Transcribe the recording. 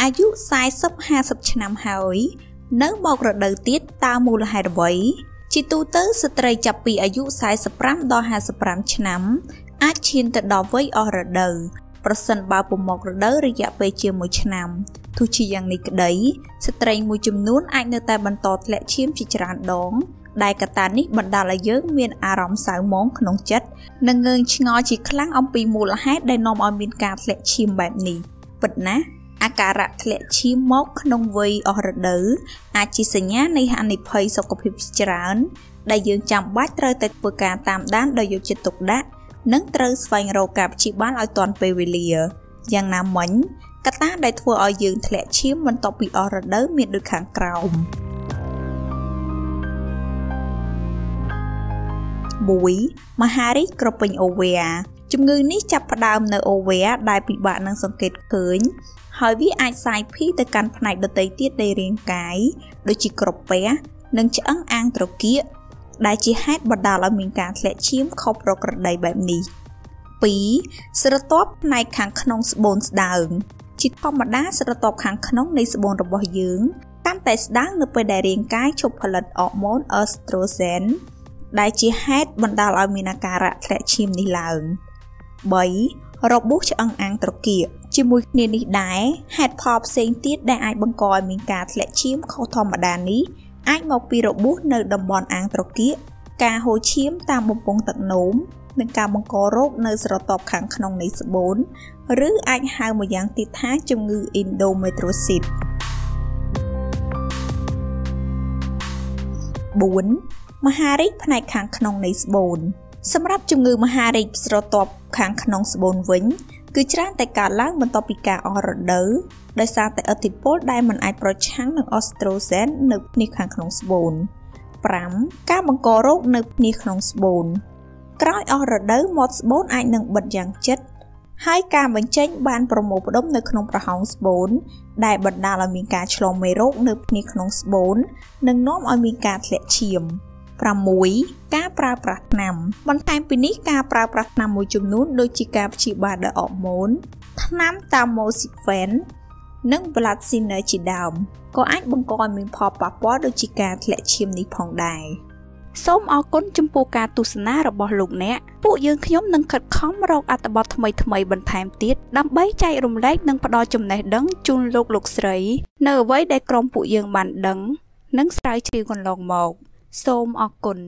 អាយុ40-50 ឆ្នាំហើយនៅមករដូវទៀតតើមូលហេតុអ្វីជាទូទៅស្ត្រីចាប់ពីអាយុ45ដល់55ឆ្នាំអាចឈានទៅដល់វ័យអស់រដូវប្រសិនបើពុំមករដូវរយៈពេលជា1ឆ្នាំទោះជាយ៉ាងនេះក្តីស្ត្រីមួយចំនួនអាចនៅតែបន្តធ្លាក់ឈាមជាច្រើនដងដែលកត្តានេះបណ្ដាលឲ្យយើងមានអារម្មណ៍សៅហ្មងក្នុងចិត្តនិងងើងឆ្ងល់ជាខ្លាំងអំពីមូលហេតុដែលនាំឲ្យមានការធ្លាក់ឈាមបែបនេះពិតណាស់អាការៈធ្លាក់ឈាមមកក្នុងវ័យអស់រដូវអាចជាសញ្ញានៃហានិភ័យសុខភាពជាច្រើនដែលយើងចាំបាច់ត្រូវតែធ្វើការតាមដានដោយយកចិត្តទុកដាក់និងត្រូវស្វែងរកការព្យាបាលឲ្យទាន់ពេលវេលាយ៉ាងណាមិញកត្តាដែលធ្វើឲ្យយើងធ្លាក់ឈាមបន្ទាប់ពីអស់រដូវមានដូចខាងក្រោម 1. មហារីកក្រពេញអូវែរជំងឺនេះចាប់ផ្ដើមនៅអូវែរដែលពិបាកនឹងសង្កេតឃើញហើយវាអាចសាយភាយទៅកាន់ផ្នែកដទៃទៀតនៃរាងកាយដូចជាក្រពះនិងឆ្អឹងអាងត្រគាកដែលជាហេតុបណ្ដាលឲ្យមានការធ្លាក់ឈាមខុសប្រក្រតីបែបនេះ 2. ស្រទាប់ផ្នែកខាងក្នុងស្បូនស្ដើងជាធម្មតាស្រទាប់ខាងក្នុងនៃស្បូនរបស់យើងកាន់តែស្ដើងនៅពេលដែលរាងកាយឈប់ផលិតអរម៉ូនអេស្ត្រូហ្សែនដែលជាហេតុបណ្ដាលឲ្យមានអាការៈធ្លាក់ឈាមនេះឡើង 3. របួសឆ្អឹងអាងត្រគាកជាមួយគ្នានេះដែរហេតុផលផ្សេងទៀតដែលអាចបង្កឲ្យមានការធ្លាក់ឈាមខុសធម្មតានេះអាចមកពីរបួសនៅតំបន់អាងត្រគាកការហូរឈាមតាមបំពង់ទឹកនោមនិងការបង្ករោគនៅស្រទាប់ខាងក្នុងនៃស្បូនឬអាចហៅម្យ៉ាងទៀតថាជំងឺ endometriosis 4. មហារីកផ្នែកខាងក្នុងនៃស្បូនសម្រាប់ជំងឺមហារីកស្រទាប់ខាងក្នុងស្បូនវិញគឺច្រើនតែកើតឡើងបន្ទាប់ពីការអស់រដូវដោយសារតែឥទ្ធិពលដែលមិនអាចប្រឆាំងនឹងអូស្ត្រូហ្សែននៅភ្នាសខាងក្នុងស្បូន 5. ការបង្ករោគនៅភ្នាសក្នុងស្បូនក្រោយអស់រដូវមាត់ស្បូនអាចនឹងបិទយ៉ាងជិតហើយការបញ្ចេញបានប្រមូលផ្ដុំនៅក្នុងប្រហោងស្បូនដែលបណ្ដាលឲ្យមានការឆ្លងមេរោគនៅភ្នាសក្នុងស្បូននិងនាំឲ្យមានការធ្លាក់ឈាម 6. ការប្រើប្រាស់ថ្នាំបន្ថែមពីនេះការប្រើប្រាស់ថ្នាំមួយចំនួនដូចជាការព្យាបាលដោយអរម៉ូនថ្នាំតាម៉ូស៊ីហ្វេននិងប្លាស៊ីនឺជាដើមក៏អាចបង្កឲ្យមានផលប៉ះពាល់ដូចជាការធ្លាក់ឈាមនេះផងដែរសូមអរគុណចំពោះការទស្សនារបស់លោកអ្នកពួកយើងខ្ញុំនឹងខិតខំរកអត្ថបទថ្មីៗបន្ថែមទៀតដើម្បីចែករំលែកនិងផ្ដល់ចំណេះដឹងជូនលោកស្រីនៅអ្វីដែលក្រុមពួកយើងបានដឹងនិងស្រាវជ្រាវកន្លងមកសូមអរគុណ